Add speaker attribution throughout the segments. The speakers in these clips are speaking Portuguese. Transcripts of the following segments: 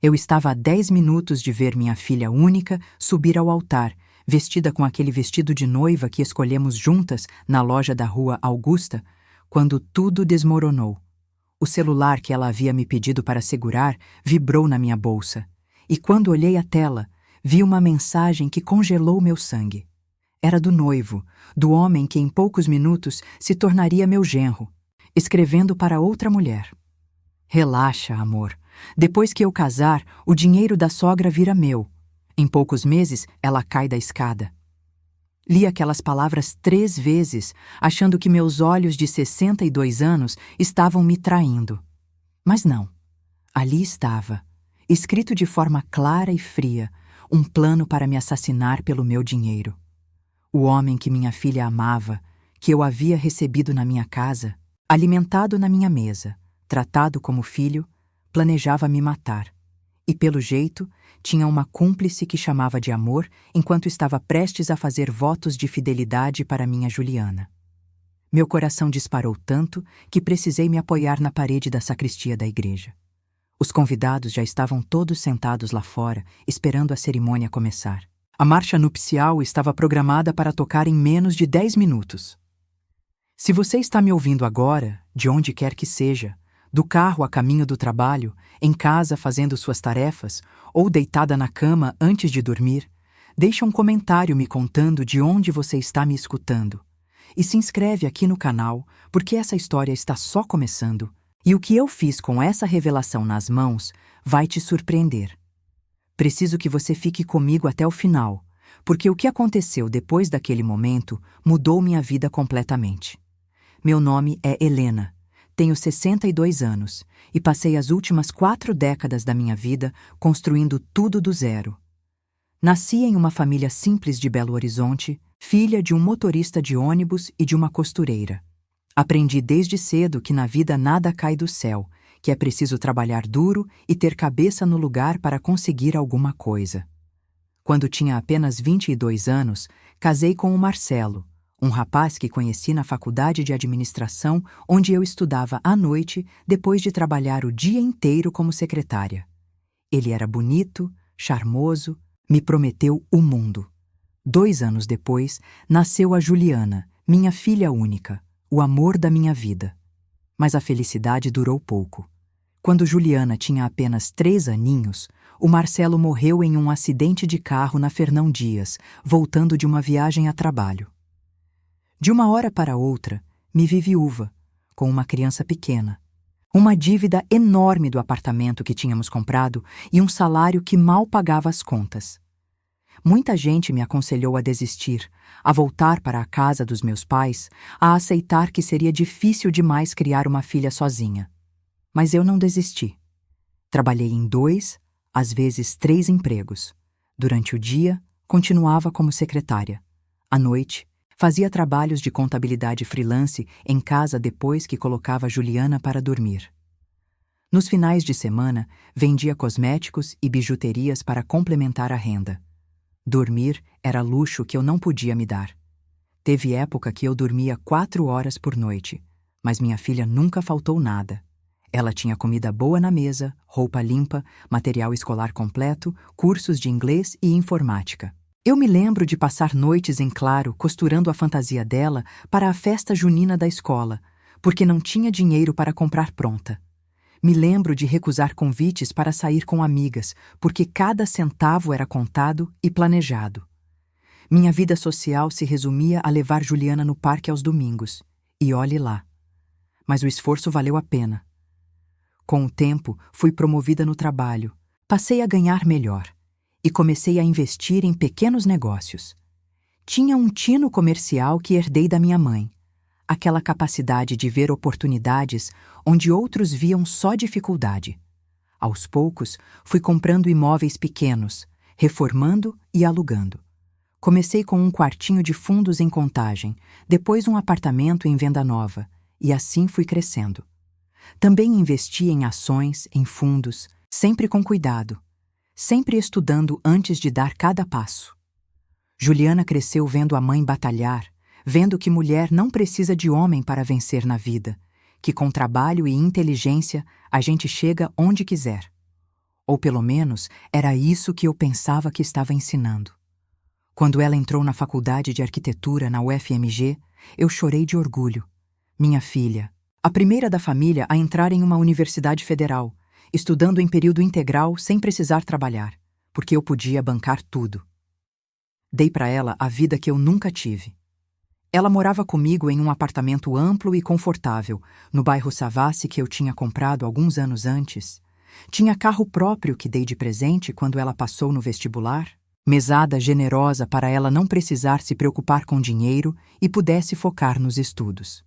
Speaker 1: Eu estava a 10 minutos de ver minha filha única subir ao altar, vestida com aquele vestido de noiva que escolhemos juntas na loja da rua Augusta, quando tudo desmoronou. O celular que ela havia me pedido para segurar vibrou na minha bolsa, e quando olhei a tela, vi uma mensagem que congelou meu sangue. Era do noivo, do homem que em poucos minutos se tornaria meu genro, escrevendo para outra mulher. Relaxa, amor. Depois que eu casar, o dinheiro da sogra vira meu. Em poucos meses, ela cai da escada. Li aquelas palavras 3 vezes, achando que meus olhos de 62 anos estavam me traindo. Mas não. Ali estava, escrito de forma clara e fria, um plano para me assassinar pelo meu dinheiro. O homem que minha filha amava, que eu havia recebido na minha casa, alimentado na minha mesa, tratado como filho, planejava me matar. E, pelo jeito, tinha uma cúmplice que chamava de amor enquanto estava prestes a fazer votos de fidelidade para minha Juliana. Meu coração disparou tanto que precisei me apoiar na parede da sacristia da igreja. Os convidados já estavam todos sentados lá fora, esperando a cerimônia começar. A marcha nupcial estava programada para tocar em menos de 10 minutos. Se você está me ouvindo agora, de onde quer que seja, do carro a caminho do trabalho, em casa fazendo suas tarefas, ou deitada na cama antes de dormir, deixa um comentário me contando de onde você está me escutando. E se inscreve aqui no canal, porque essa história está só começando, e o que eu fiz com essa revelação nas mãos vai te surpreender. Preciso que você fique comigo até o final, porque o que aconteceu depois daquele momento mudou minha vida completamente. Meu nome é Helena. Tenho 62 anos e passei as últimas 4 décadas da minha vida construindo tudo do zero. Nasci em uma família simples de Belo Horizonte, filha de um motorista de ônibus e de uma costureira. Aprendi desde cedo que na vida nada cai do céu, que é preciso trabalhar duro e ter cabeça no lugar para conseguir alguma coisa. Quando tinha apenas 22 anos, casei com o Marcelo, um rapaz que conheci na faculdade de administração, onde eu estudava à noite, depois de trabalhar o dia inteiro como secretária. Ele era bonito, charmoso, me prometeu o mundo. 2 anos depois, nasceu a Juliana, minha filha única, o amor da minha vida. Mas a felicidade durou pouco. Quando Juliana tinha apenas 3 aninhos, o Marcelo morreu em um acidente de carro na Fernão Dias, voltando de uma viagem a trabalho. De uma hora para outra, me vi viúva, com uma criança pequena, uma dívida enorme do apartamento que tínhamos comprado e um salário que mal pagava as contas. Muita gente me aconselhou a desistir, a voltar para a casa dos meus pais, a aceitar que seria difícil demais criar uma filha sozinha. Mas eu não desisti. Trabalhei em 2, às vezes 3 empregos. Durante o dia, continuava como secretária. À noite, fazia trabalhos de contabilidade freelance em casa depois que colocava Juliana para dormir. Nos finais de semana, vendia cosméticos e bijuterias para complementar a renda. Dormir era luxo que eu não podia me dar. Teve época que eu dormia 4 horas por noite, mas minha filha nunca faltou nada. Ela tinha comida boa na mesa, roupa limpa, material escolar completo, cursos de inglês e informática. Eu me lembro de passar noites em claro costurando a fantasia dela para a festa junina da escola, porque não tinha dinheiro para comprar pronta. Me lembro de recusar convites para sair com amigas, porque cada centavo era contado e planejado. Minha vida social se resumia a levar Juliana no parque aos domingos, e olhe lá. Mas o esforço valeu a pena. Com o tempo, fui promovida no trabalho, passei a ganhar melhor e comecei a investir em pequenos negócios. Tinha um tino comercial que herdei da minha mãe, aquela capacidade de ver oportunidades onde outros viam só dificuldade. Aos poucos, fui comprando imóveis pequenos, reformando e alugando. Comecei com um quartinho de fundos em Contagem, depois um apartamento em venda nova, e assim fui crescendo. Também investi em ações, em fundos, sempre com cuidado, sempre estudando antes de dar cada passo. Juliana cresceu vendo a mãe batalhar, vendo que mulher não precisa de homem para vencer na vida, que com trabalho e inteligência a gente chega onde quiser. Ou pelo menos, era isso que eu pensava que estava ensinando. Quando ela entrou na faculdade de arquitetura na UFMG, eu chorei de orgulho. Minha filha, a primeira da família a entrar em uma universidade federal, estudando em período integral sem precisar trabalhar, porque eu podia bancar tudo. Dei para ela a vida que eu nunca tive. Ela morava comigo em um apartamento amplo e confortável, no bairro Savassi que eu tinha comprado alguns anos antes. Tinha carro próprio que dei de presente quando ela passou no vestibular. Mesada generosa para ela não precisar se preocupar com dinheiro e pudesse focar nos estudos.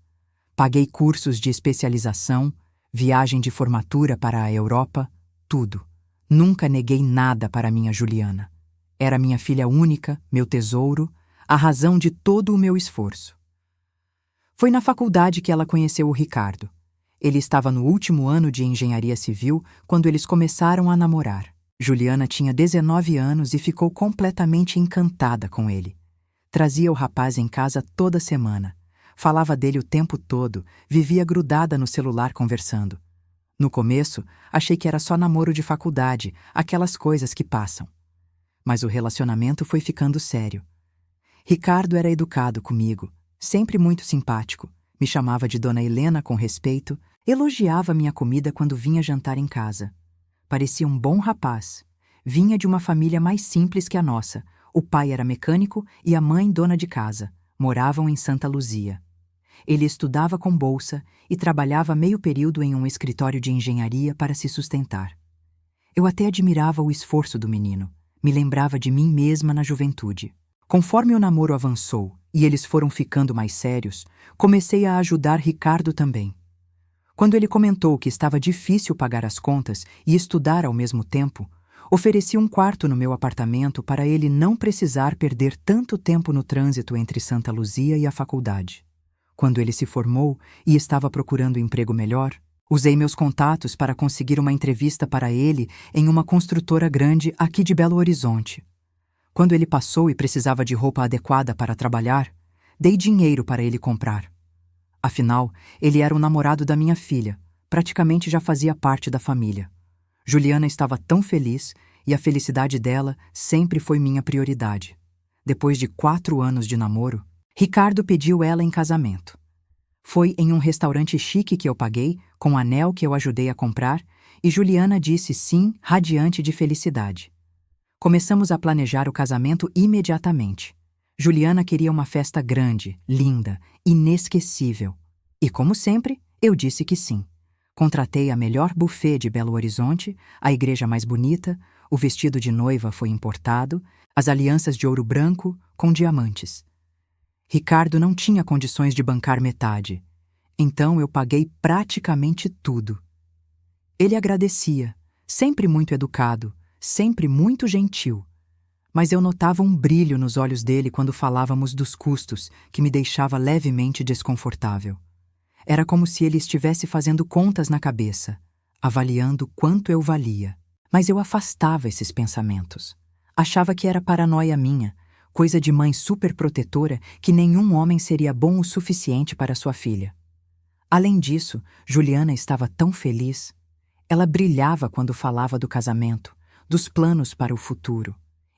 Speaker 1: Paguei cursos de especialização, viagem de formatura para a Europa, tudo. Nunca neguei nada para minha Juliana. Era minha filha única, meu tesouro, a razão de todo o meu esforço. Foi na faculdade que ela conheceu o Ricardo. Ele estava no último ano de engenharia civil quando eles começaram a namorar. Juliana tinha 19 anos e ficou completamente encantada com ele. Trazia o rapaz em casa toda semana. Falava dele o tempo todo, vivia grudada no celular conversando. No começo, achei que era só namoro de faculdade, aquelas coisas que passam. Mas o relacionamento foi ficando sério. Ricardo era educado comigo, sempre muito simpático, me chamava de Dona Helena com respeito, elogiava minha comida quando vinha jantar em casa. Parecia um bom rapaz. Vinha de uma família mais simples que a nossa. O pai era mecânico e a mãe dona de casa. Moravam em Santa Luzia. Ele estudava com bolsa e trabalhava meio período em um escritório de engenharia para se sustentar. Eu até admirava o esforço do menino. Me lembrava de mim mesma na juventude. Conforme o namoro avançou e eles foram ficando mais sérios, comecei a ajudar Ricardo também. Quando ele comentou que estava difícil pagar as contas e estudar ao mesmo tempo, ofereci um quarto no meu apartamento para ele não precisar perder tanto tempo no trânsito entre Santa Luzia e a faculdade. Quando ele se formou e estava procurando emprego melhor, usei meus contatos para conseguir uma entrevista para ele em uma construtora grande aqui de Belo Horizonte. Quando ele passou e precisava de roupa adequada para trabalhar, dei dinheiro para ele comprar. Afinal, ele era o namorado da minha filha, praticamente já fazia parte da família. Juliana estava tão feliz e a felicidade dela sempre foi minha prioridade. Depois de 4 anos de namoro, Ricardo pediu ela em casamento. Foi em um restaurante chique que eu paguei, com o anel que eu ajudei a comprar, e Juliana disse sim, radiante de felicidade. Começamos a planejar o casamento imediatamente. Juliana queria uma festa grande, linda, inesquecível. E como sempre, eu disse que sim. Contratei a melhor buffet de Belo Horizonte, a igreja mais bonita, o vestido de noiva foi importado, as alianças de ouro branco com diamantes. Ricardo não tinha condições de bancar metade, então eu paguei praticamente tudo. Ele agradecia, sempre muito educado, sempre muito gentil. Mas eu notava um brilho nos olhos dele quando falávamos dos custos, que me deixava levemente desconfortável. Era como se ele estivesse fazendo contas na cabeça, avaliando quanto eu valia. Mas eu afastava esses pensamentos. Achava que era paranoia minha, coisa de mãe superprotetora que nenhum homem seria bom o suficiente para sua filha. Além disso, Juliana estava tão feliz. Ela brilhava quando falava do casamento, dos planos para o futuro.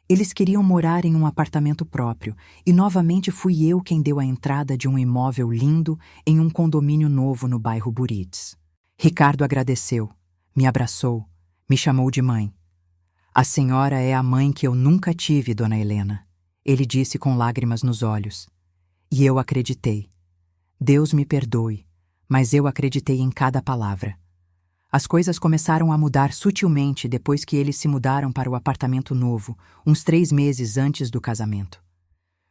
Speaker 1: Eles queriam morar em um apartamento próprio e novamente fui eu quem deu a entrada de um imóvel lindo em um condomínio novo no bairro Burites. Ricardo agradeceu, me abraçou, me chamou de mãe. A senhora é a mãe que eu nunca tive, Dona Helena, ele disse com lágrimas nos olhos. E eu acreditei. Deus me perdoe, mas eu acreditei em cada palavra. As coisas começaram a mudar sutilmente depois que eles se mudaram para o apartamento novo, uns 3 meses antes do casamento.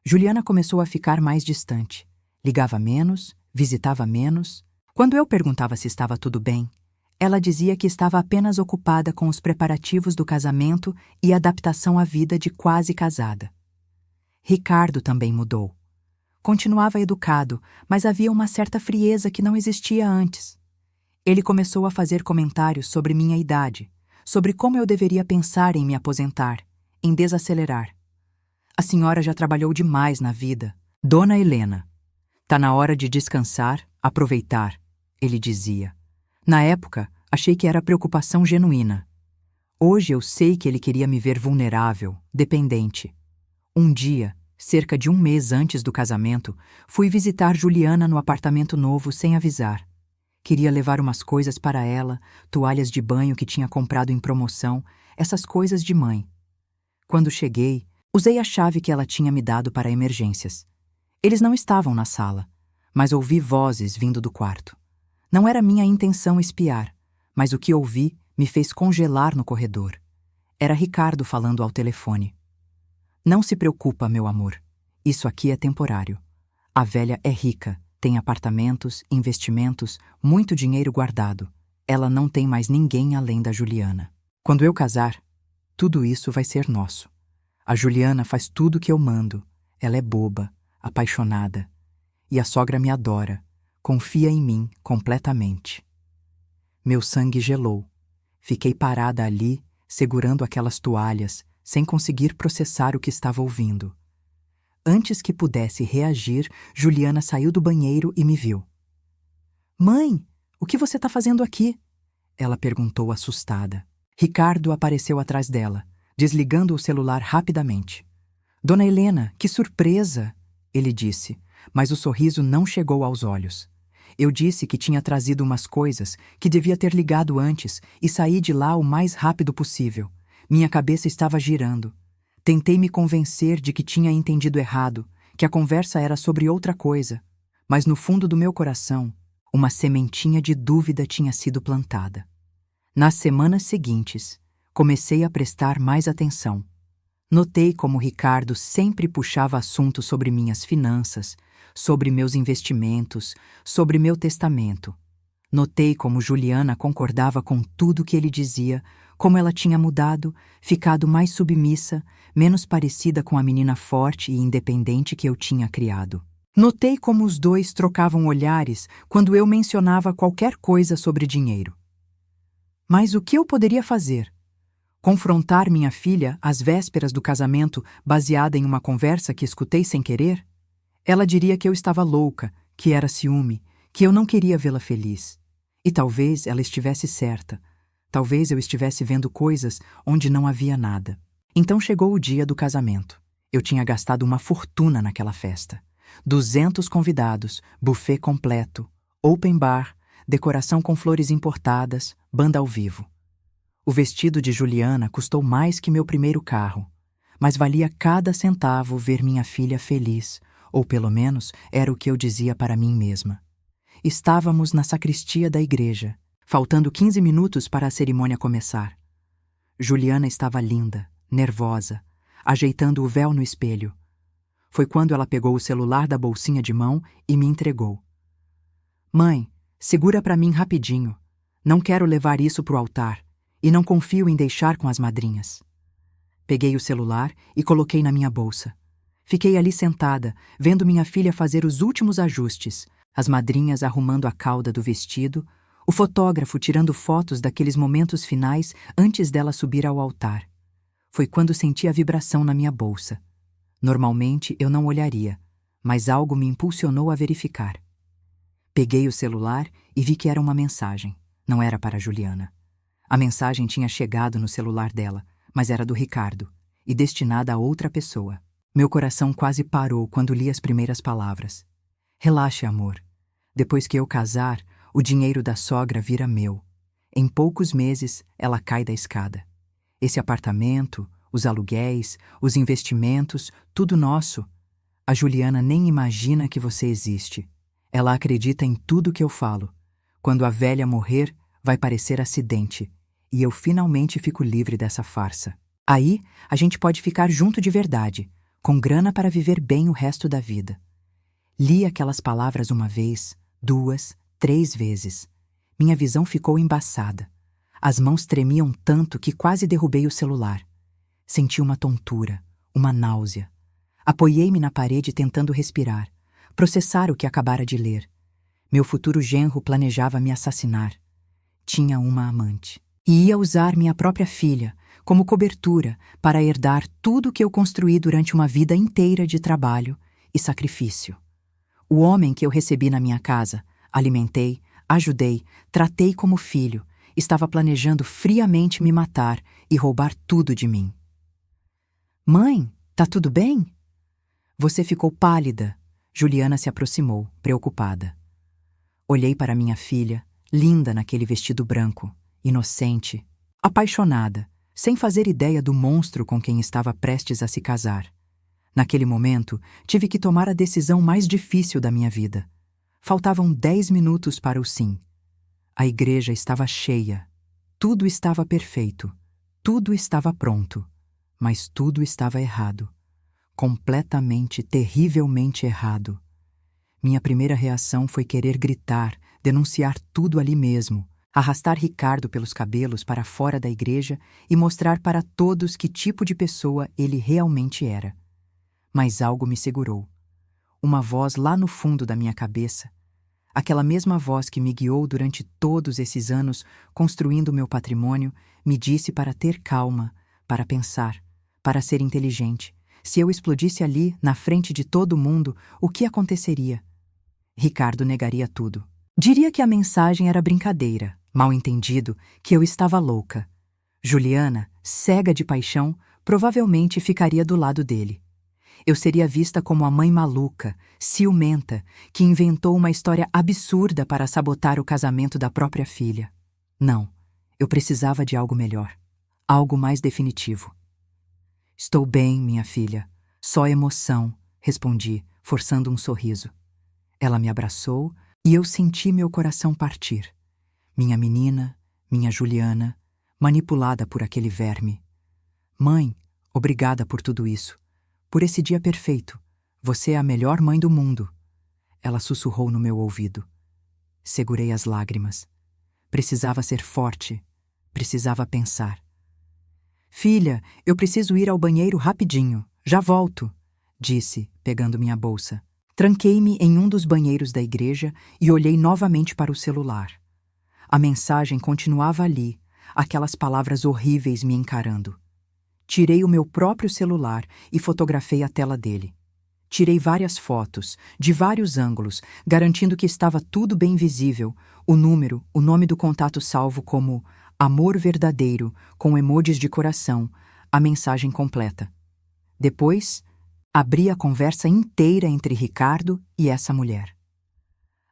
Speaker 1: Juliana começou a ficar mais distante. Ligava menos, visitava menos. Quando eu perguntava se estava tudo bem, ela dizia que estava apenas ocupada com os preparativos do casamento e adaptação à vida de quase casada. Ricardo também mudou. Continuava educado, mas havia uma certa frieza que não existia antes. Ele começou a fazer comentários sobre minha idade, sobre como eu deveria pensar em me aposentar, em desacelerar. A senhora já trabalhou demais na vida. Dona Helena, tá na hora de descansar, aproveitar, ele dizia. Na época, achei que era preocupação genuína. Hoje eu sei que ele queria me ver vulnerável, dependente. Um dia, cerca de um mês antes do casamento, fui visitar Juliana no apartamento novo sem avisar. Queria levar umas coisas para ela, toalhas de banho que tinha comprado em promoção, essas coisas de mãe. Quando cheguei, usei a chave que ela tinha me dado para emergências. Eles não estavam na sala, mas ouvi vozes vindo do quarto. Não era minha intenção espiar, mas o que ouvi me fez congelar no corredor. Era Ricardo falando ao telefone. Não se preocupa, meu amor. Isso aqui é temporário. A velha é rica, tem apartamentos, investimentos, muito dinheiro guardado. Ela não tem mais ninguém além da Juliana. Quando eu casar, tudo isso vai ser nosso. A Juliana faz tudo o que eu mando. Ela é boba, apaixonada. E a sogra me adora, confia em mim completamente. Meu sangue gelou. Fiquei parada ali, segurando aquelas toalhas, sem conseguir processar o que estava ouvindo. Antes que pudesse reagir, Juliana saiu do banheiro e me viu. Mãe, o que você está fazendo aqui? Ela perguntou assustada. Ricardo apareceu atrás dela, desligando o celular rapidamente. Dona Helena, que surpresa! Ele disse, mas o sorriso não chegou aos olhos. Eu disse que tinha trazido umas coisas, que devia ter ligado antes e saí de lá o mais rápido possível. Minha cabeça estava girando. Tentei me convencer de que tinha entendido errado, que a conversa era sobre outra coisa, mas no fundo do meu coração, uma sementinha de dúvida tinha sido plantada. Nas semanas seguintes, comecei a prestar mais atenção. Notei como Ricardo sempre puxava assuntos sobre minhas finanças, sobre meus investimentos, sobre meu testamento. Notei como Juliana concordava com tudo que ele dizia, como ela tinha mudado, ficado mais submissa, menos parecida com a menina forte e independente que eu tinha criado. Notei como os dois trocavam olhares quando eu mencionava qualquer coisa sobre dinheiro. Mas o que eu poderia fazer? Confrontar minha filha às vésperas do casamento baseada em uma conversa que escutei sem querer? Ela diria que eu estava louca, que era ciúme, que eu não queria vê-la feliz. E talvez ela estivesse certa. Talvez eu estivesse vendo coisas onde não havia nada. Então chegou o dia do casamento. Eu tinha gastado uma fortuna naquela festa. 200 convidados, buffet completo, open bar, decoração com flores importadas, banda ao vivo. O vestido de Juliana custou mais que meu primeiro carro, mas valia cada centavo ver minha filha feliz, ou pelo menos era o que eu dizia para mim mesma. Estávamos na sacristia da igreja, faltando 15 minutos para a cerimônia começar. Juliana estava linda, nervosa, ajeitando o véu no espelho. Foi quando ela pegou o celular da bolsinha de mão e me entregou. Mãe, segura para mim rapidinho. Não quero levar isso pro altar e não confio em deixar com as madrinhas. Peguei o celular e coloquei na minha bolsa. Fiquei ali sentada, vendo minha filha fazer os últimos ajustes, as madrinhas arrumando a cauda do vestido, o fotógrafo tirando fotos daqueles momentos finais antes dela subir ao altar. Foi quando senti a vibração na minha bolsa. Normalmente eu não olharia, mas algo me impulsionou a verificar. Peguei o celular e vi que era uma mensagem. Não era para Juliana. A mensagem tinha chegado no celular dela, mas era do Ricardo, e destinada a outra pessoa. Meu coração quase parou quando li as primeiras palavras. Relaxe, amor. Depois que eu casar, o dinheiro da sogra vira meu. Em poucos meses, ela cai da escada. Esse apartamento, os aluguéis, os investimentos, tudo nosso. A Juliana nem imagina que você existe. Ela acredita em tudo que eu falo. Quando a velha morrer, vai parecer acidente. E eu finalmente fico livre dessa farsa. Aí, a gente pode ficar junto de verdade, com grana para viver bem o resto da vida. Li aquelas palavras uma vez, 2, 3 vezes. Minha visão ficou embaçada. As mãos tremiam tanto que quase derrubei o celular. Senti uma tontura, uma náusea. Apoiei-me na parede tentando respirar, processar o que acabara de ler. Meu futuro genro planejava me assassinar. Tinha uma amante. E ia usar minha própria filha como cobertura para herdar tudo que eu construí durante uma vida inteira de trabalho e sacrifício. O homem que eu recebi na minha casa, alimentei, ajudei, tratei como filho, estava planejando friamente me matar e roubar tudo de mim. Mãe, tá tudo bem? Você ficou pálida. Juliana se aproximou, preocupada. Olhei para minha filha, linda naquele vestido branco, inocente, apaixonada, sem fazer ideia do monstro com quem estava prestes a se casar. Naquele momento, tive que tomar a decisão mais difícil da minha vida. Faltavam 10 minutos para o sim. A igreja estava cheia. Tudo estava perfeito. Tudo estava pronto. Mas tudo estava errado. Completamente, terrivelmente errado. Minha primeira reação foi querer gritar, denunciar tudo ali mesmo, arrastar Ricardo pelos cabelos para fora da igreja e mostrar para todos que tipo de pessoa ele realmente era. Mas algo me segurou. Uma voz lá no fundo da minha cabeça, aquela mesma voz que me guiou durante todos esses anos construindo meu patrimônio, me disse para ter calma, para pensar, para ser inteligente. Se eu explodisse ali, na frente de todo mundo, o que aconteceria? Ricardo negaria tudo. Diria que a mensagem era brincadeira, mal entendido, que eu estava louca. Juliana, cega de paixão, provavelmente ficaria do lado dele. Eu seria vista como a mãe maluca, ciumenta, que inventou uma história absurda para sabotar o casamento da própria filha. Não, eu precisava de algo melhor, algo mais definitivo. Estou bem, minha filha. Só emoção, respondi, forçando um sorriso. Ela me abraçou e eu senti meu coração partir. Minha menina, minha Juliana, manipulada por aquele verme. Mãe, obrigada por tudo isso. Por esse dia perfeito. Você é a melhor mãe do mundo. Ela sussurrou no meu ouvido. Segurei as lágrimas. Precisava ser forte. Precisava pensar. Filha, eu preciso ir ao banheiro rapidinho. Já volto, disse, pegando minha bolsa. Tranquei-me em um dos banheiros da igreja e olhei novamente para o celular. A mensagem continuava ali, aquelas palavras horríveis me encarando. Tirei o meu próprio celular e fotografei a tela dele. Tirei várias fotos, de vários ângulos, garantindo que estava tudo bem visível, o número, o nome do contato salvo como Amor Verdadeiro, com emojis de coração, a mensagem completa. Depois, abri a conversa inteira entre Ricardo e essa mulher.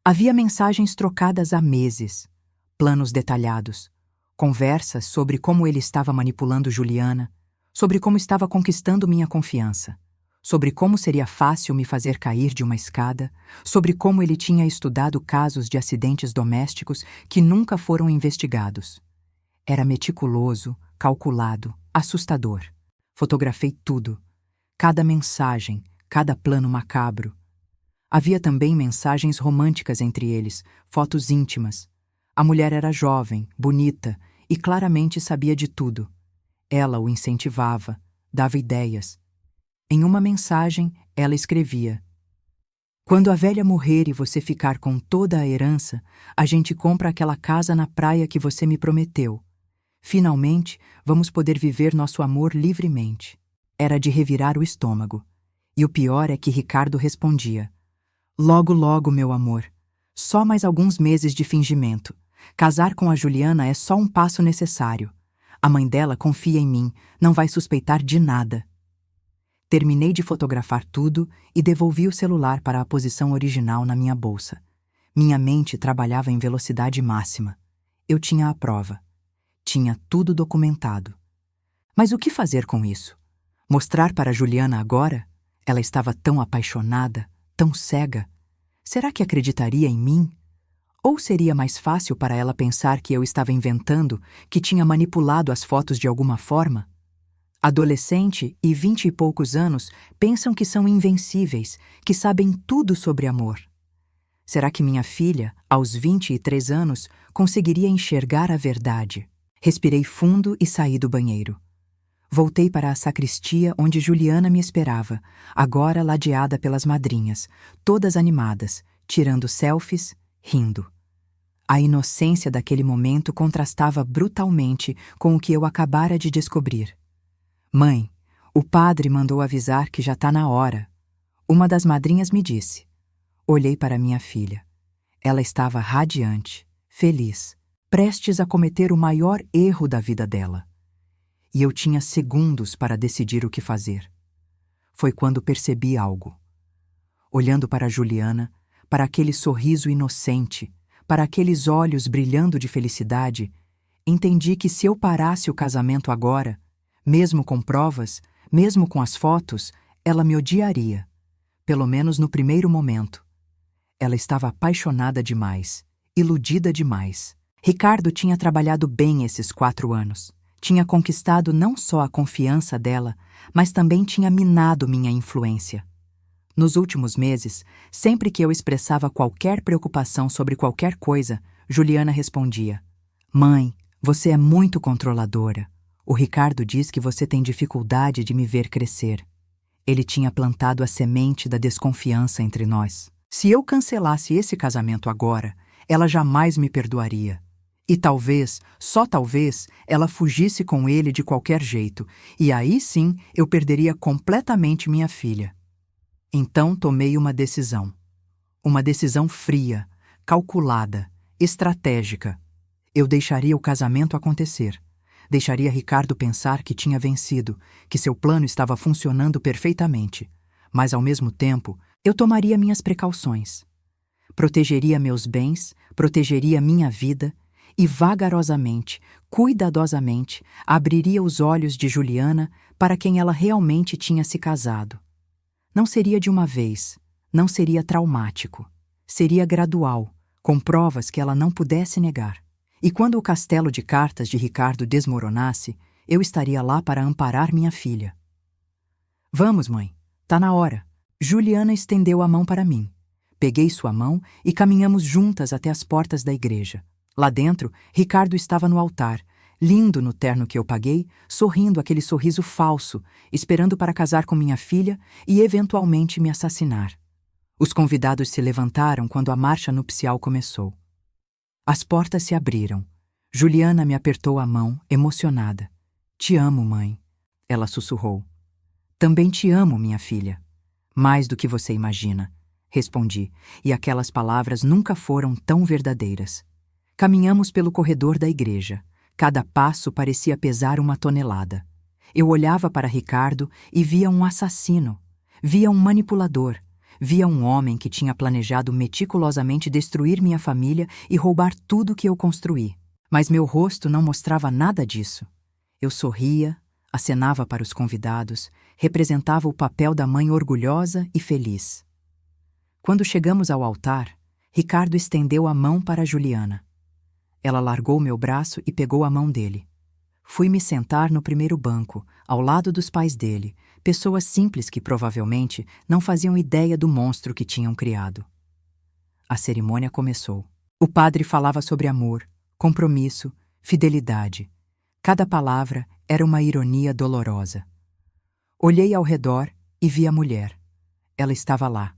Speaker 1: Havia mensagens trocadas há meses, planos detalhados, conversas sobre como ele estava manipulando Juliana, sobre como estava conquistando minha confiança, sobre como seria fácil me fazer cair de uma escada, sobre como ele tinha estudado casos de acidentes domésticos que nunca foram investigados. Era meticuloso, calculado, assustador. Fotografei tudo. Cada mensagem, cada plano macabro. Havia também mensagens românticas entre eles, fotos íntimas. A mulher era jovem, bonita e claramente sabia de tudo. Ela o incentivava, dava ideias. Em uma mensagem, ela escrevia: Quando a velha morrer e você ficar com toda a herança, a gente compra aquela casa na praia que você me prometeu. Finalmente, vamos poder viver nosso amor livremente. Era de revirar o estômago. E o pior é que Ricardo respondia: Logo, logo, meu amor. Só mais alguns meses de fingimento. Casar com a Juliana é só um passo necessário. A mãe dela confia em mim, não vai suspeitar de nada. Terminei de fotografar tudo e devolvi o celular para a posição original na minha bolsa. Minha mente trabalhava em velocidade máxima. Eu tinha a prova. Tinha tudo documentado. Mas o que fazer com isso? Mostrar para Juliana agora? Ela estava tão apaixonada, tão cega. Será que acreditaria em mim? Ou seria mais fácil para ela pensar que eu estava inventando, que tinha manipulado as fotos de alguma forma? Adolescente e 20 e poucos anos pensam que são invencíveis, que sabem tudo sobre amor. Será que minha filha, aos 23 anos, conseguiria enxergar a verdade? Respirei fundo e saí do banheiro. Voltei para a sacristia onde Juliana me esperava, agora ladeada pelas madrinhas, todas animadas, tirando selfies, rindo. A inocência daquele momento contrastava brutalmente com o que eu acabara de descobrir. Mãe, o padre mandou avisar que já está na hora. Uma das madrinhas me disse. Olhei para minha filha. Ela estava radiante, feliz, prestes a cometer o maior erro da vida dela. e eu tinha segundos para decidir o que fazer. Foi quando percebi algo. Olhando para Juliana, para aquele sorriso inocente, para aqueles olhos brilhando de felicidade, entendi que se eu parasse o casamento agora, mesmo com provas, mesmo com as fotos, ela me odiaria, pelo menos no primeiro momento. Ela estava apaixonada demais, iludida demais. Ricardo tinha trabalhado bem esses 4 anos. Tinha conquistado não só a confiança dela, mas também tinha minado minha influência. Nos últimos meses, sempre que eu expressava qualquer preocupação sobre qualquer coisa, Juliana respondia: "Mãe, você é muito controladora. O Ricardo diz que você tem dificuldade de me ver crescer." Ele tinha plantado a semente da desconfiança entre nós. Se eu cancelasse esse casamento agora, ela jamais me perdoaria. E talvez, só talvez, ela fugisse com ele de qualquer jeito, e aí sim eu perderia completamente minha filha. Então tomei uma decisão. Uma decisão fria, calculada, estratégica. Eu deixaria o casamento acontecer. Deixaria Ricardo pensar que tinha vencido, que seu plano estava funcionando perfeitamente. Mas, ao mesmo tempo, eu tomaria minhas precauções. Protegeria meus bens, protegeria minha vida e, vagarosamente, cuidadosamente, abriria os olhos de Juliana para quem ela realmente tinha se casado. Não seria de uma vez, não seria traumático. Seria gradual, com provas que ela não pudesse negar. E quando o castelo de cartas de Ricardo desmoronasse, eu estaria lá para amparar minha filha. "Vamos, mãe, tá na hora." Juliana estendeu a mão para mim. Peguei sua mão e caminhamos juntas até as portas da igreja. Lá dentro, Ricardo estava no altar, lindo no terno que eu paguei, sorrindo aquele sorriso falso, esperando para casar com minha filha e eventualmente me assassinar. Os convidados se levantaram quando a marcha nupcial começou. As portas se abriram. Juliana me apertou a mão, emocionada. "Te amo, mãe," ela sussurrou. "Também te amo, minha filha." "Mais do que você imagina," respondi, e aquelas palavras nunca foram tão verdadeiras. Caminhamos pelo corredor da igreja. Cada passo parecia pesar 1 tonelada. Eu olhava para Ricardo e via um assassino, via um manipulador, via um homem que tinha planejado meticulosamente destruir minha família e roubar tudo que eu construí. Mas meu rosto não mostrava nada disso. Eu sorria, acenava para os convidados, representava o papel da mãe orgulhosa e feliz. Quando chegamos ao altar, Ricardo estendeu a mão para Juliana. Ela largou meu braço e pegou a mão dele. Fui me sentar no primeiro banco, ao lado dos pais dele, pessoas simples que provavelmente não faziam ideia do monstro que tinham criado. A cerimônia começou. O padre falava sobre amor, compromisso, fidelidade. Cada palavra era uma ironia dolorosa. Olhei ao redor e vi a mulher. Ela estava lá.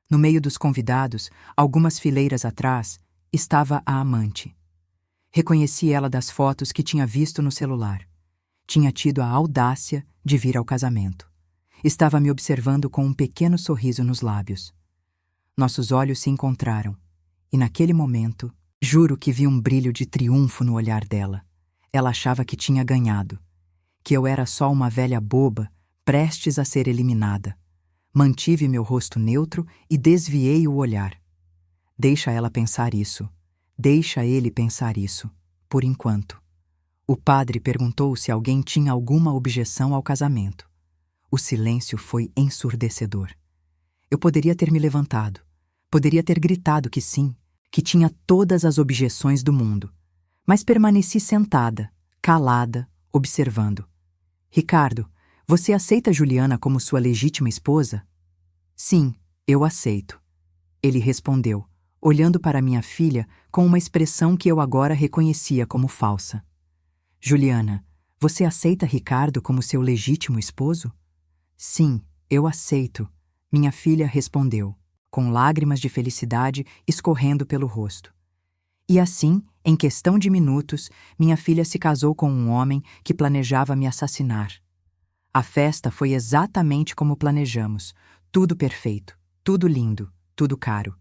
Speaker 1: No meio dos convidados, algumas fileiras atrás, estava a amante. Reconheci ela das fotos que tinha visto no celular. Tinha tido a audácia de vir ao casamento. Estava me observando com um pequeno sorriso nos lábios. Nossos olhos se encontraram, e naquele momento, juro que vi um brilho de triunfo no olhar dela. Ela achava que tinha ganhado, que eu era só uma velha boba, prestes a ser eliminada. Mantive meu rosto neutro e desviei o olhar. Deixa ela pensar isso. Deixa ele pensar isso, por enquanto. O padre perguntou se alguém tinha alguma objeção ao casamento. O silêncio foi ensurdecedor. Eu poderia ter me levantado, poderia ter gritado que sim, que tinha todas as objeções do mundo, mas permaneci sentada, calada, observando. "Ricardo, você aceita Juliana como sua legítima esposa?" "Sim, eu aceito," ele respondeu, olhando para minha filha com uma expressão que eu agora reconhecia como falsa. "Juliana, você aceita Ricardo como seu legítimo esposo?" "Sim, eu aceito," minha filha respondeu, com lágrimas de felicidade escorrendo pelo rosto. E assim, em questão de minutos, minha filha se casou com um homem que planejava me assassinar. A festa foi exatamente como planejamos, tudo perfeito, tudo lindo, tudo caro.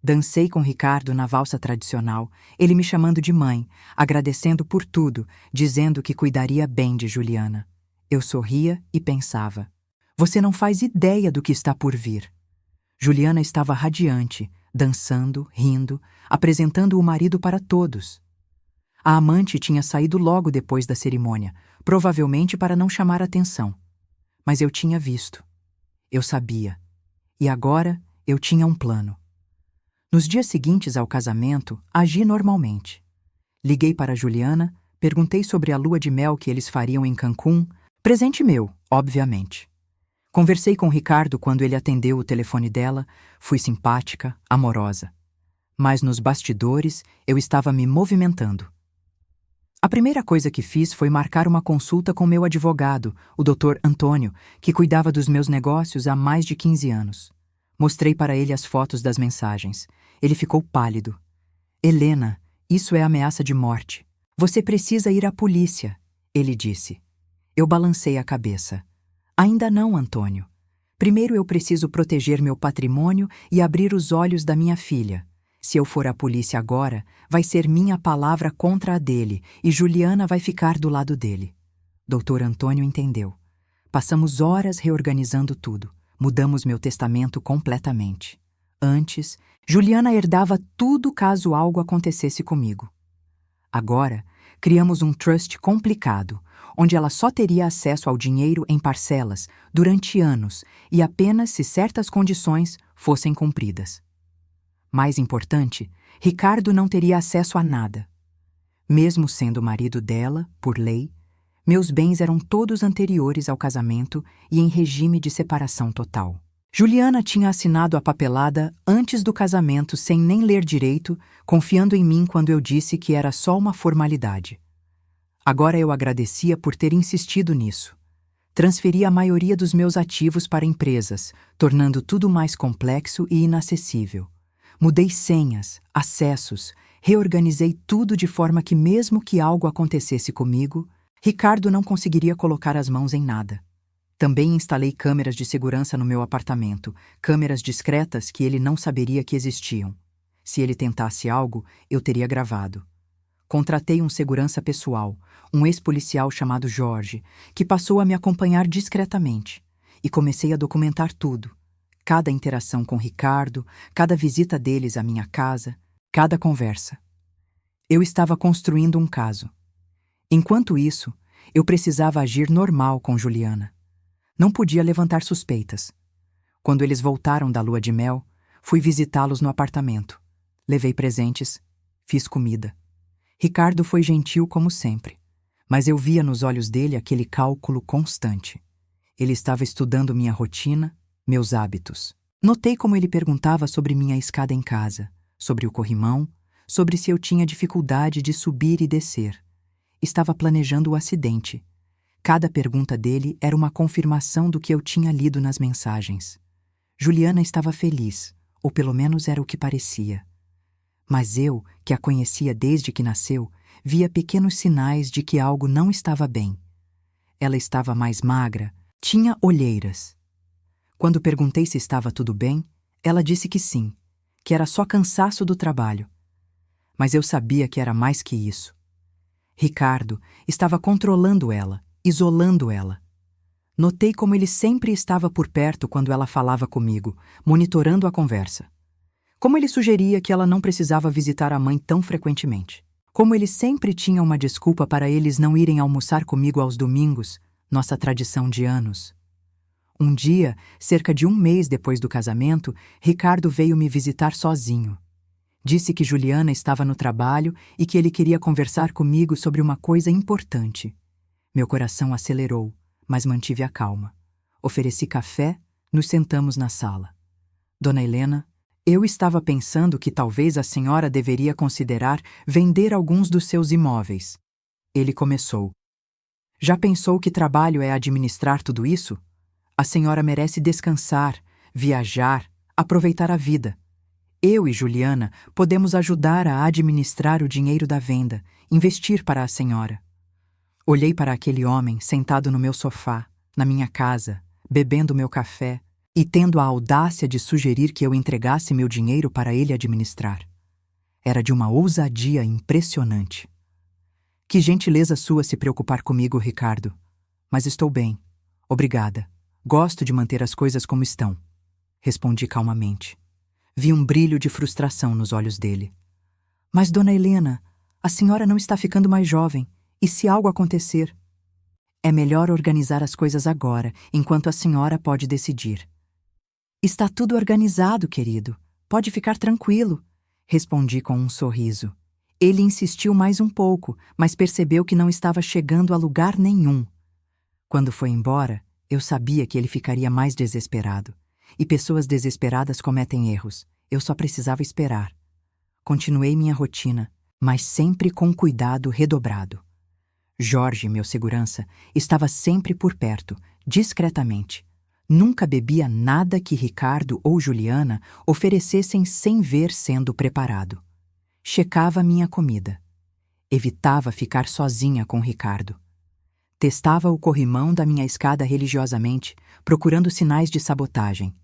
Speaker 1: Dancei com Ricardo na valsa tradicional, ele me chamando de mãe, agradecendo por tudo, dizendo que cuidaria bem de Juliana. Eu sorria e pensava: você não faz ideia do que está por vir. Juliana estava radiante, dançando, rindo, apresentando o marido para todos. A amante tinha saído logo depois da cerimônia, provavelmente para não chamar atenção. Mas eu tinha visto. Eu sabia. E agora eu tinha um plano. Nos dias seguintes ao casamento, agi normalmente. Liguei para Juliana, perguntei sobre a lua de mel que eles fariam em Cancún, presente meu, obviamente. Conversei com Ricardo quando ele atendeu o telefone dela, fui simpática, amorosa. Mas nos bastidores eu estava me movimentando. A primeira coisa que fiz foi marcar uma consulta com meu advogado, o Dr. Antônio, que cuidava dos meus negócios há mais de 15 anos. Mostrei para ele as fotos das mensagens. Ele ficou pálido. Helena, isso é ameaça de morte. Você precisa ir à polícia, ele disse. Eu balancei a cabeça. Ainda não, Antônio. Primeiro eu preciso proteger meu patrimônio e abrir os olhos da minha filha. Se eu for à polícia agora, vai ser minha palavra contra a dele e Juliana vai ficar do lado dele. Doutor Antônio entendeu. Passamos horas reorganizando tudo. Mudamos meu testamento completamente. Antes, Juliana herdava tudo caso algo acontecesse comigo. Agora, criamos um trust complicado, onde ela só teria acesso ao dinheiro em parcelas durante anos e apenas se certas condições fossem cumpridas. Mais importante, Ricardo não teria acesso a nada. Mesmo sendo marido dela, por lei, meus bens eram todos anteriores ao casamento e em regime de separação total. Juliana tinha assinado a papelada antes do casamento sem nem ler direito, confiando em mim quando eu disse que era só uma formalidade. Agora eu agradecia por ter insistido nisso. Transferi a maioria dos meus ativos para empresas, tornando tudo mais complexo e inacessível. Mudei senhas, acessos, reorganizei tudo de forma que mesmo que algo acontecesse comigo, Ricardo não conseguiria colocar as mãos em nada. Também instalei câmeras de segurança no meu apartamento, câmeras discretas que ele não saberia que existiam. Se ele tentasse algo, eu teria gravado. Contratei um segurança pessoal, um ex-policial chamado Jorge, que passou a me acompanhar discretamente, e comecei a documentar tudo. Cada interação com Ricardo, cada visita deles à minha casa, cada conversa. Eu estava construindo um caso. Enquanto isso, eu precisava agir normal com Juliana. Não podia levantar suspeitas. Quando eles voltaram da lua de mel, fui visitá-los no apartamento. Levei presentes, fiz comida. Ricardo foi gentil como sempre, mas eu via nos olhos dele aquele cálculo constante. Ele estava estudando minha rotina, meus hábitos. Notei como ele perguntava sobre minha escada em casa, sobre o corrimão, sobre se eu tinha dificuldade de subir e descer. Estava planejando o acidente. Cada pergunta dele era uma confirmação do que eu tinha lido nas mensagens. Juliana estava feliz, ou pelo menos era o que parecia. Mas eu, que a conhecia desde que nasceu, via pequenos sinais de que algo não estava bem. Ela estava mais magra, tinha olheiras. Quando perguntei se estava tudo bem, ela disse que sim, que era só cansaço do trabalho. Mas eu sabia que era mais que isso. Ricardo estava controlando ela, isolando ela. Notei como ele sempre estava por perto quando ela falava comigo, monitorando a conversa. Como ele sugeria que ela não precisava visitar a mãe tão frequentemente. Como ele sempre tinha uma desculpa para eles não irem almoçar comigo aos domingos, nossa tradição de anos. Um dia, cerca de um mês depois do casamento, Ricardo veio me visitar sozinho. Disse que Juliana estava no trabalho e que ele queria conversar comigo sobre uma coisa importante. Meu coração acelerou, mas mantive a calma. Ofereci café, nos sentamos na sala. Dona Helena, eu estava pensando que talvez a senhora deveria considerar vender alguns dos seus imóveis. Ele começou. Já pensou que trabalho é administrar tudo isso? A senhora merece descansar, viajar, aproveitar a vida. Eu e Juliana podemos ajudar a administrar o dinheiro da venda, investir para a senhora. Olhei para aquele homem sentado no meu sofá, na minha casa, bebendo meu café, e tendo a audácia de sugerir que eu entregasse meu dinheiro para ele administrar. Era de uma ousadia impressionante. Que gentileza sua se preocupar comigo, Ricardo. Mas estou bem. Obrigada. Gosto de manter as coisas como estão. Respondi calmamente. Vi um brilho de frustração nos olhos dele. Mas, dona Helena, a senhora não está ficando mais jovem. E se algo acontecer? É melhor organizar as coisas agora, enquanto a senhora pode decidir. Está tudo organizado, querido. Pode ficar tranquilo. Respondi com um sorriso. Ele insistiu mais um pouco, mas percebeu que não estava chegando a lugar nenhum. Quando foi embora, eu sabia que ele ficaria mais desesperado. E pessoas desesperadas cometem erros. Eu só precisava esperar. Continuei minha rotina, mas sempre com cuidado redobrado. Jorge, meu segurança, estava sempre por perto, discretamente. Nunca bebia nada que Ricardo ou Juliana oferecessem sem ver sendo preparado. Checava minha comida. Evitava ficar sozinha com Ricardo. Testava o corrimão da minha escada religiosamente, procurando sinais de sabotagem.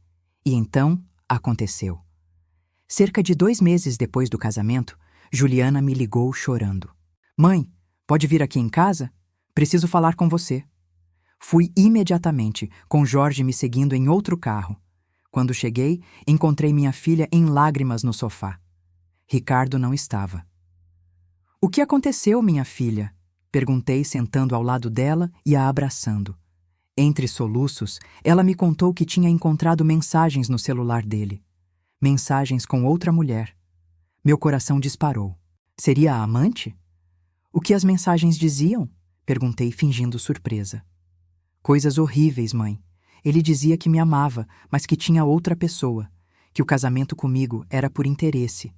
Speaker 1: E então, aconteceu. Cerca de 2 meses depois do casamento, Juliana me ligou chorando. Mãe, pode vir aqui em casa? Preciso falar com você. Fui imediatamente, com Jorge me seguindo em outro carro. Quando cheguei, encontrei minha filha em lágrimas no sofá. Ricardo não estava. O que aconteceu, minha filha? Perguntei, sentando ao lado dela e a abraçando. Entre soluços, ela me contou que tinha encontrado mensagens no celular dele. Mensagens com outra mulher. Meu coração disparou. Seria a amante? O que as mensagens diziam? Perguntei, fingindo surpresa. Coisas horríveis, mãe. Ele dizia que me amava, mas que tinha outra pessoa, que o casamento comigo era por interesse.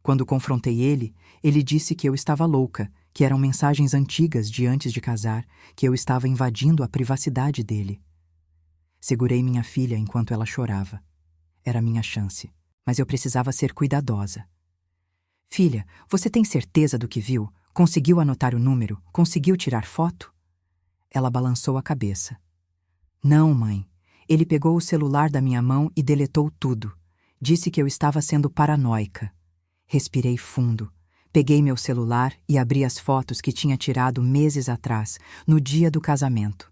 Speaker 1: Quando confrontei ele, ele disse que eu estava louca, que eram mensagens antigas de antes de casar, que eu estava invadindo a privacidade dele. Segurei minha filha enquanto ela chorava. Era minha chance, mas eu precisava ser cuidadosa. Filha, você tem certeza do que viu? Conseguiu anotar o número? Conseguiu tirar foto? Ela balançou a cabeça. Não, mãe. Ele pegou o celular da minha mão e deletou tudo. Disse que eu estava sendo paranoica. Respirei fundo. Peguei meu celular e abri as fotos que tinha tirado meses atrás, no dia do casamento.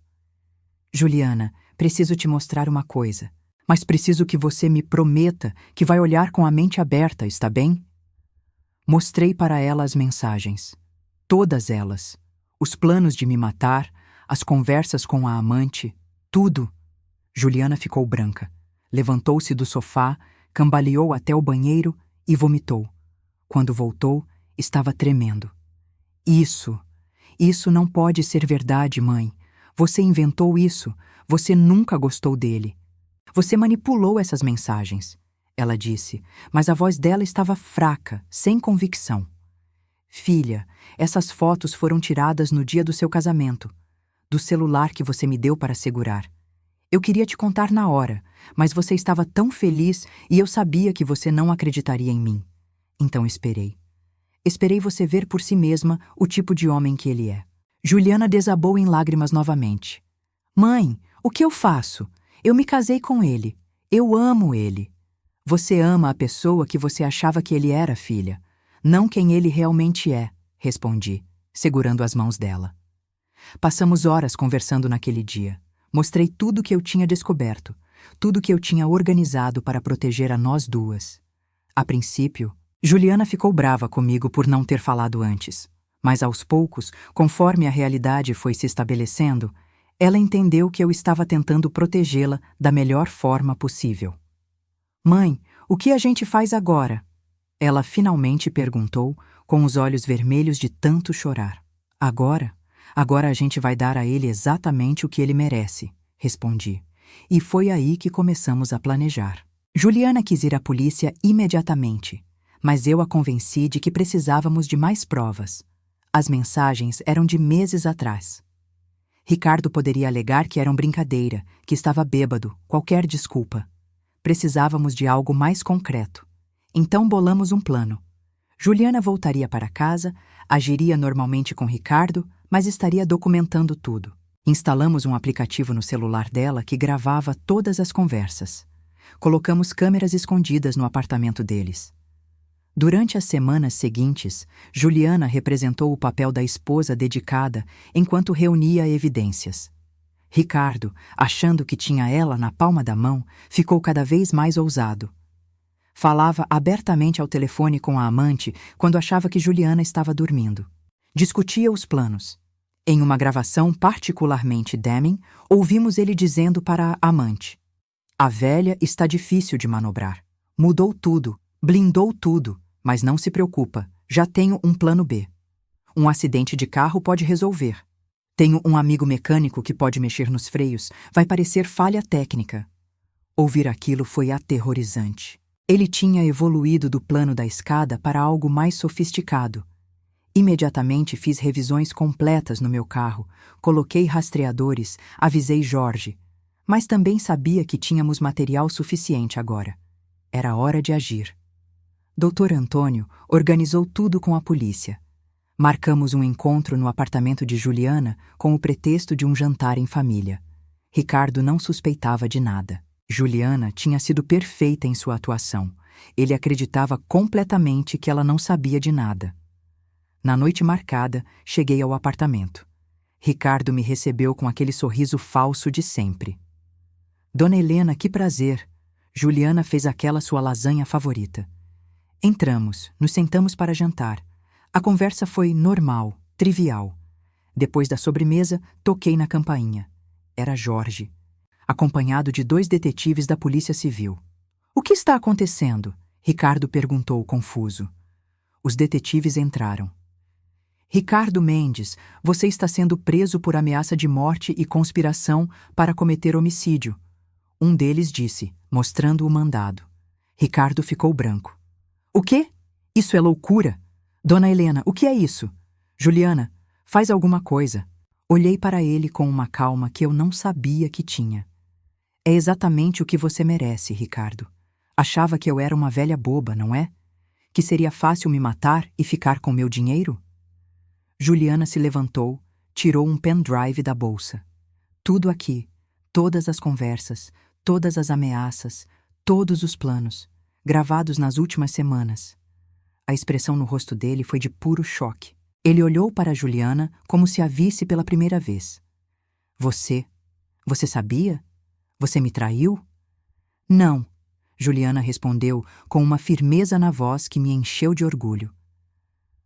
Speaker 1: Juliana, preciso te mostrar uma coisa. Mas preciso que você me prometa que vai olhar com a mente aberta, está bem? Mostrei para ela as mensagens. Todas elas. Os planos de me matar, as conversas com a amante, tudo. Juliana ficou branca. Levantou-se do sofá, cambaleou até o banheiro e vomitou. Quando voltou, estava tremendo. Isso não pode ser verdade, mãe. Você inventou isso. Você nunca gostou dele. Você manipulou essas mensagens, ela disse, mas a voz dela estava fraca, sem convicção. Filha, essas fotos foram tiradas no dia do seu casamento, do celular que você me deu para segurar. Eu queria te contar na hora, mas você estava tão feliz e eu sabia que você não acreditaria em mim. Então esperei. Esperei você ver por si mesma o tipo de homem que ele é. Juliana desabou em lágrimas novamente. Mãe, o que eu faço? Eu me casei com ele. Eu amo ele. Você ama a pessoa que você achava que ele era, filha. Não quem ele realmente é, respondi, segurando as mãos dela. Passamos horas conversando naquele dia. Mostrei tudo que eu tinha descoberto, tudo que eu tinha organizado para proteger a nós duas. A princípio, Juliana ficou brava comigo por não ter falado antes, mas aos poucos, conforme a realidade foi se estabelecendo, ela entendeu que eu estava tentando protegê-la da melhor forma possível. Mãe, o que a gente faz agora? Ela finalmente perguntou, com os olhos vermelhos de tanto chorar. Agora a gente vai dar a ele exatamente o que ele merece, respondi. E foi aí que começamos a planejar. Juliana quis ir à polícia imediatamente, mas eu a convenci de que precisávamos de mais provas. As mensagens eram de meses atrás. Ricardo poderia alegar que eram brincadeira, que estava bêbado, qualquer desculpa. Precisávamos de algo mais concreto. Então bolamos um plano. Juliana voltaria para casa, agiria normalmente com Ricardo, mas estaria documentando tudo. Instalamos um aplicativo no celular dela que gravava todas as conversas. Colocamos câmeras escondidas no apartamento deles. Durante as semanas seguintes, Juliana representou o papel da esposa dedicada enquanto reunia evidências. Ricardo, achando que tinha ela na palma da mão, ficou cada vez mais ousado. Falava abertamente ao telefone com a amante quando achava que Juliana estava dormindo. Discutia os planos. Em uma gravação particularmente damning, ouvimos ele dizendo para a amante: "A velha está difícil de manobrar. Mudou tudo, blindou tudo, mas não se preocupa, já tenho um plano B. Um acidente de carro pode resolver. Tenho um amigo mecânico que pode mexer nos freios, vai parecer falha técnica." Ouvir aquilo foi aterrorizante. Ele tinha evoluído do plano da escada para algo mais sofisticado. Imediatamente fiz revisões completas no meu carro, coloquei rastreadores, avisei Jorge. Mas também sabia que tínhamos material suficiente agora. Era hora de agir. Dr. Antônio organizou tudo com a polícia. Marcamos um encontro no apartamento de Juliana com o pretexto de um jantar em família. Ricardo não suspeitava de nada. Juliana tinha sido perfeita em sua atuação. Ele acreditava completamente que ela não sabia de nada. Na noite marcada, cheguei ao apartamento. Ricardo me recebeu com aquele sorriso falso de sempre. "Dona Helena, que prazer! Juliana fez aquela sua lasanha favorita." Entramos, nos sentamos para jantar. A conversa foi normal, trivial. Depois da sobremesa, toquei na campainha. Era Jorge, acompanhado de 2 detetives da Polícia Civil. "O que está acontecendo?" Ricardo perguntou confuso. Os detetives entraram. "Ricardo Mendes, você está sendo preso por ameaça de morte e conspiração para cometer homicídio." Um deles disse, mostrando o mandado. Ricardo ficou branco. "O quê? Isso é loucura! Dona Helena, o que é isso? Juliana, faz alguma coisa." Olhei para ele com uma calma que eu não sabia que tinha. "É exatamente o que você merece, Ricardo. Achava que eu era uma velha boba, não é? Que seria fácil me matar e ficar com meu dinheiro?" Juliana se levantou, tirou um pendrive da bolsa. Tudo aqui, todas as conversas, todas as ameaças, todos os planos, gravados nas últimas semanas. A expressão no rosto dele foi de puro choque. Ele olhou para Juliana como se a visse pela primeira vez. Você sabia? Você me traiu?" "Não," Juliana respondeu com uma firmeza na voz que me encheu de orgulho.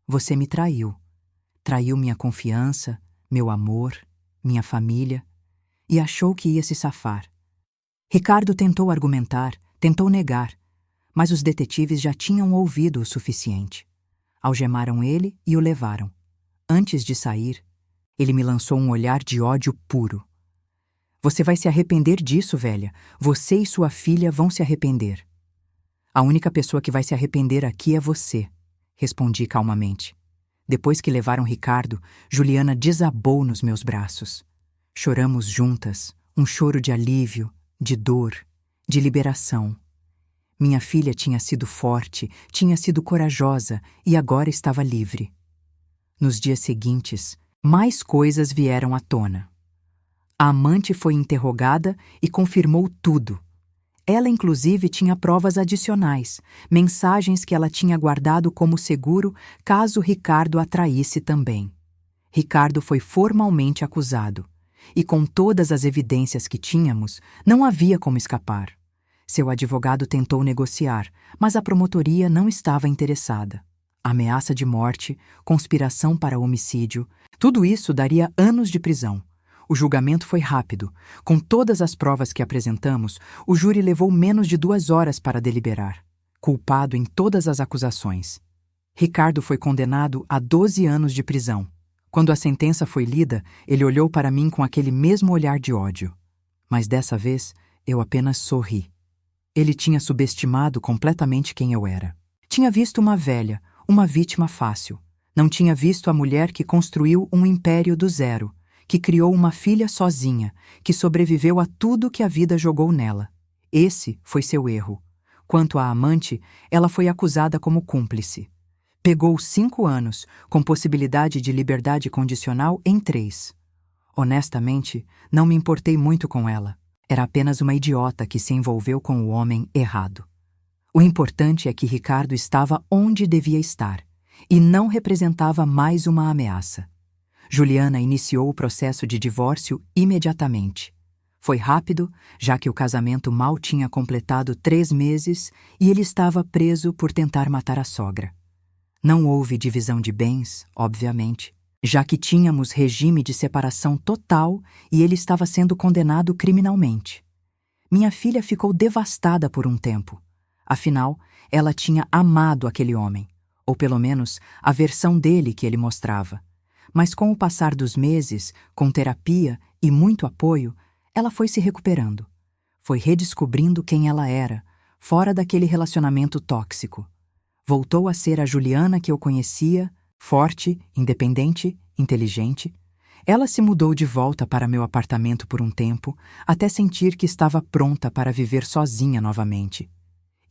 Speaker 1: "Você me traiu. Traiu minha confiança, meu amor, minha família, e achou que ia se safar." Ricardo tentou argumentar, tentou negar, mas os detetives já tinham ouvido o suficiente. Algemaram ele e o levaram. Antes de sair, ele me lançou um olhar de ódio puro. "Você vai se arrepender disso, velha. Você e sua filha vão se arrepender." "A única pessoa que vai se arrepender aqui é você," respondi calmamente. Depois que levaram Ricardo, Juliana desabou nos meus braços. Choramos juntas, um choro de alívio, de dor, de liberação. Minha filha tinha sido forte, tinha sido corajosa e agora estava livre. Nos dias seguintes, mais coisas vieram à tona. A amante foi interrogada e confirmou tudo. Ela, inclusive, tinha provas adicionais, mensagens que ela tinha guardado como seguro caso Ricardo a traísse também. Ricardo foi formalmente acusado, e com todas as evidências que tínhamos, não havia como escapar. Seu advogado tentou negociar, mas a promotoria não estava interessada. Ameaça de morte, conspiração para homicídio, tudo isso daria anos de prisão. O julgamento foi rápido. Com todas as provas que apresentamos, o júri levou menos de 2 horas para deliberar, culpado em todas as acusações. Ricardo foi condenado a 12 anos de prisão. Quando a sentença foi lida, ele olhou para mim com aquele mesmo olhar de ódio. Mas dessa vez, eu apenas sorri. Ele tinha subestimado completamente quem eu era. Tinha visto uma velha, uma vítima fácil. Não tinha visto a mulher que construiu um império do zero, que criou uma filha sozinha, que sobreviveu a tudo que a vida jogou nela. Esse foi seu erro. Quanto à amante, ela foi acusada como cúmplice. Pegou 5 anos, com possibilidade de liberdade condicional em 3. Honestamente, não me importei muito com ela. Era apenas uma idiota que se envolveu com o homem errado. O importante é que Ricardo estava onde devia estar e não representava mais uma ameaça. Juliana iniciou o processo de divórcio imediatamente. Foi rápido, já que o casamento mal tinha completado 3 meses e ele estava preso por tentar matar a sogra. Não houve divisão de bens, obviamente, já que tínhamos regime de separação total e ele estava sendo condenado criminalmente. Minha filha ficou devastada por um tempo. Afinal, ela tinha amado aquele homem, ou pelo menos a versão dele que ele mostrava. Mas com o passar dos meses, com terapia e muito apoio, ela foi se recuperando. Foi redescobrindo quem ela era, fora daquele relacionamento tóxico. Voltou a ser a Juliana que eu conhecia, forte, independente, inteligente. Ela se mudou de volta para meu apartamento por um tempo, até sentir que estava pronta para viver sozinha novamente.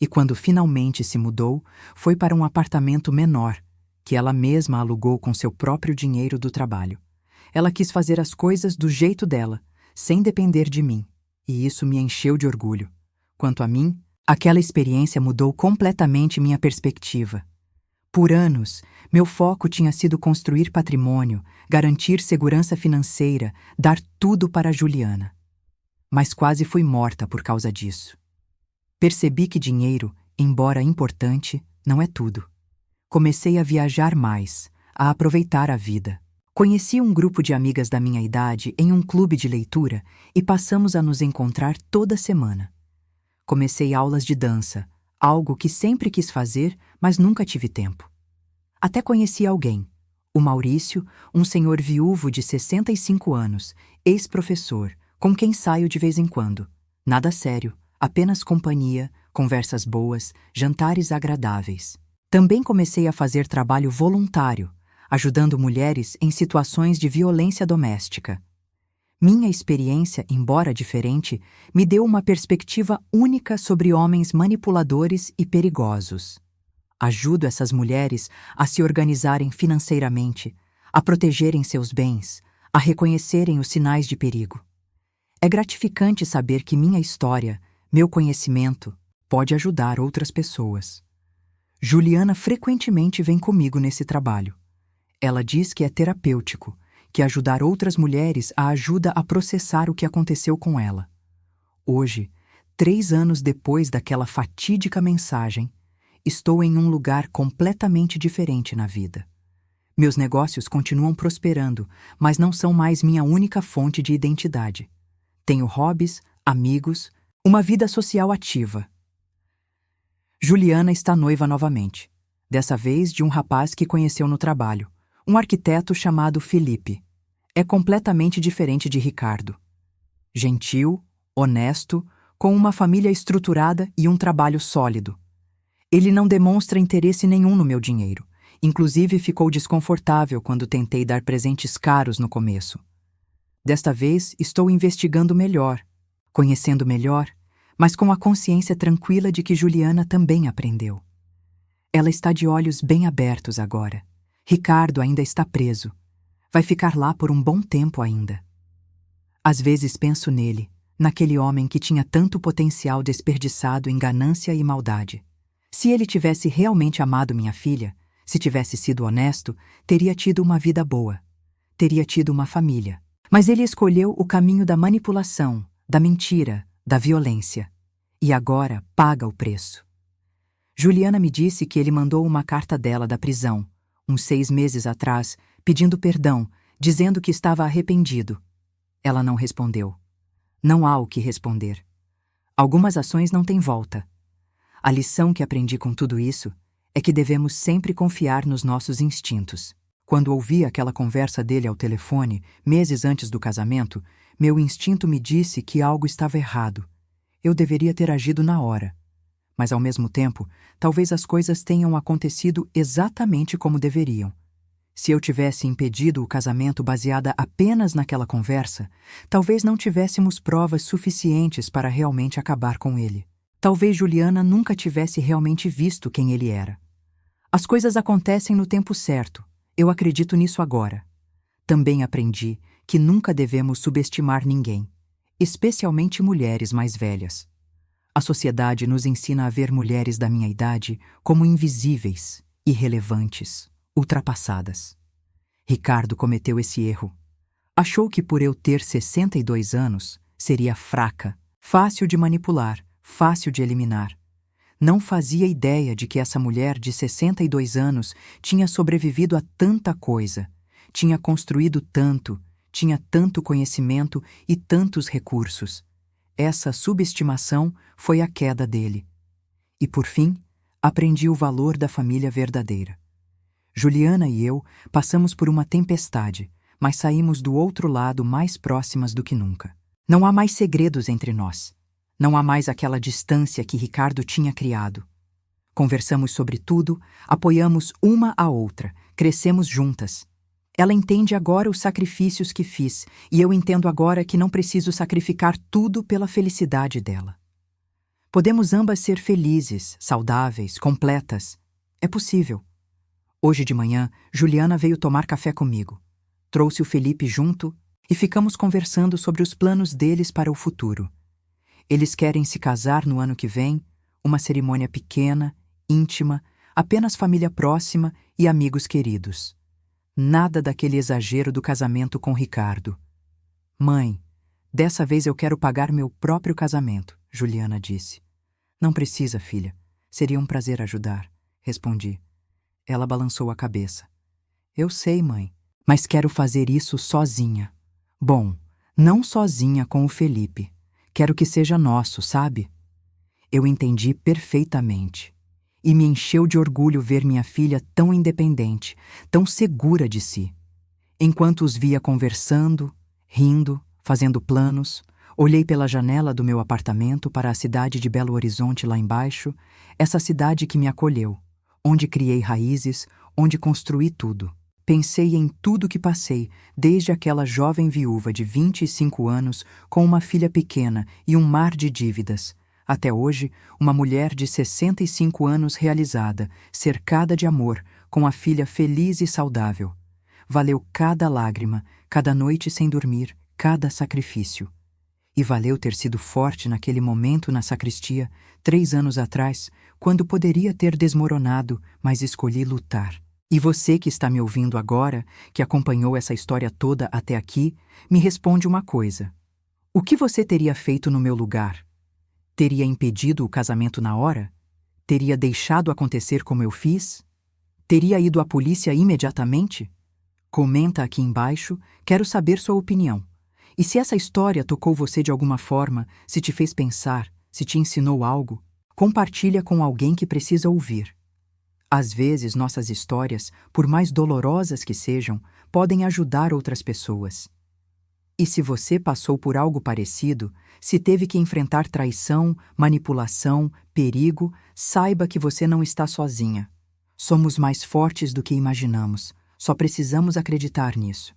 Speaker 1: E quando finalmente se mudou, foi para um apartamento menor, que ela mesma alugou com seu próprio dinheiro do trabalho. Ela quis fazer as coisas do jeito dela, sem depender de mim, e isso me encheu de orgulho. Quanto a mim, aquela experiência mudou completamente minha perspectiva. Por anos, meu foco tinha sido construir patrimônio, garantir segurança financeira, dar tudo para a Juliana. Mas quase fui morta por causa disso. Percebi que dinheiro, embora importante, não é tudo. Comecei a viajar mais, a aproveitar a vida. Conheci um grupo de amigas da minha idade em um clube de leitura e passamos a nos encontrar toda semana. Comecei aulas de dança, algo que sempre quis fazer, mas nunca tive tempo. Até conheci alguém, o Maurício, um senhor viúvo de 65 anos, ex-professor, com quem saio de vez em quando. Nada sério, apenas companhia, conversas boas, jantares agradáveis. Também comecei a fazer trabalho voluntário, ajudando mulheres em situações de violência doméstica. Minha experiência, embora diferente, me deu uma perspectiva única sobre homens manipuladores e perigosos. Ajudo essas mulheres a se organizarem financeiramente, a protegerem seus bens, a reconhecerem os sinais de perigo. É gratificante saber que minha história, meu conhecimento, pode ajudar outras pessoas. Juliana frequentemente vem comigo nesse trabalho. Ela diz que é terapêutico, que ajudar outras mulheres a ajuda a processar o que aconteceu com ela. Hoje, 3 anos depois daquela fatídica mensagem, estou em um lugar completamente diferente na vida. Meus negócios continuam prosperando, mas não são mais minha única fonte de identidade. Tenho hobbies, amigos, uma vida social ativa. Juliana está noiva novamente, dessa vez de um rapaz que conheceu no trabalho, um arquiteto chamado Felipe. É completamente diferente de Ricardo. Gentil, honesto, com uma família estruturada e um trabalho sólido. Ele não demonstra interesse nenhum no meu dinheiro. Inclusive ficou desconfortável quando tentei dar presentes caros no começo. Desta vez estou investigando melhor, conhecendo melhor, mas com a consciência tranquila de que Juliana também aprendeu. Ela está de olhos bem abertos agora. Ricardo ainda está preso. Vai ficar lá por um bom tempo ainda. Às vezes penso nele, naquele homem que tinha tanto potencial desperdiçado em ganância e maldade. Se ele tivesse realmente amado minha filha, se tivesse sido honesto, teria tido uma vida boa. Teria tido uma família. Mas ele escolheu o caminho da manipulação, da mentira, da violência. E agora paga o preço. Juliana me disse que ele mandou uma carta dela da prisão, uns 6 meses atrás, pedindo perdão, dizendo que estava arrependido. Ela não respondeu. Não há o que responder. Algumas ações não têm volta. A lição que aprendi com tudo isso é que devemos sempre confiar nos nossos instintos. Quando ouvi aquela conversa dele ao telefone, meses antes do casamento, meu instinto me disse que algo estava errado. Eu deveria ter agido na hora. Mas, ao mesmo tempo, talvez as coisas tenham acontecido exatamente como deveriam. Se eu tivesse impedido o casamento baseada apenas naquela conversa, talvez não tivéssemos provas suficientes para realmente acabar com ele. Talvez Juliana nunca tivesse realmente visto quem ele era. As coisas acontecem no tempo certo. Eu acredito nisso agora. Também aprendi que nunca devemos subestimar ninguém, especialmente mulheres mais velhas. A sociedade nos ensina a ver mulheres da minha idade como invisíveis, irrelevantes, ultrapassadas. Ricardo cometeu esse erro. Achou que por eu ter 62 anos, seria fraca, fácil de manipular, fácil de eliminar. Não fazia ideia de que essa mulher de 62 anos tinha sobrevivido a tanta coisa, tinha construído tanto, tinha tanto conhecimento e tantos recursos. Essa subestimação foi a queda dele. E, por fim, aprendi o valor da família verdadeira. Juliana e eu passamos por uma tempestade, mas saímos do outro lado mais próximas do que nunca. Não há mais segredos entre nós. Não há mais aquela distância que Ricardo tinha criado. Conversamos sobre tudo, apoiamos uma a outra, crescemos juntas. Ela entende agora os sacrifícios que fiz, e eu entendo agora que não preciso sacrificar tudo pela felicidade dela. Podemos ambas ser felizes, saudáveis, completas. É possível. Hoje de manhã, Juliana veio tomar café comigo. Trouxe o Felipe junto e ficamos conversando sobre os planos deles para o futuro. Eles querem se casar no ano que vem, uma cerimônia pequena, íntima, apenas família próxima e amigos queridos. Nada daquele exagero do casamento com Ricardo. Mãe, dessa vez eu quero pagar meu próprio casamento, Juliana disse. Não precisa, filha. Seria um prazer ajudar, respondi. Ela balançou a cabeça. Eu sei, mãe, mas quero fazer isso sozinha. Bom, não sozinha com o Felipe. Quero que seja nosso, sabe? Eu entendi perfeitamente. E me encheu de orgulho ver minha filha tão independente, tão segura de si. Enquanto os via conversando, rindo, fazendo planos, olhei pela janela do meu apartamento para a cidade de Belo Horizonte lá embaixo, essa cidade que me acolheu, onde criei raízes, onde construí tudo. Pensei em tudo que passei, desde aquela jovem viúva de 25 anos com uma filha pequena e um mar de dívidas, até hoje, uma mulher de 65 anos realizada, cercada de amor, com a filha feliz e saudável. Valeu cada lágrima, cada noite sem dormir, cada sacrifício. E valeu ter sido forte naquele momento na sacristia, 3 anos atrás, quando poderia ter desmoronado, mas escolhi lutar. E você que está me ouvindo agora, que acompanhou essa história toda até aqui, me responde uma coisa. O que você teria feito no meu lugar? Teria impedido o casamento na hora? Teria deixado acontecer como eu fiz? Teria ido à polícia imediatamente? Comenta aqui embaixo, quero saber sua opinião. E se essa história tocou você de alguma forma, se te fez pensar, se te ensinou algo, compartilha com alguém que precisa ouvir. Às vezes, nossas histórias, por mais dolorosas que sejam, podem ajudar outras pessoas. E se você passou por algo parecido, se teve que enfrentar traição, manipulação, perigo, saiba que você não está sozinha. Somos mais fortes do que imaginamos. Só precisamos acreditar nisso.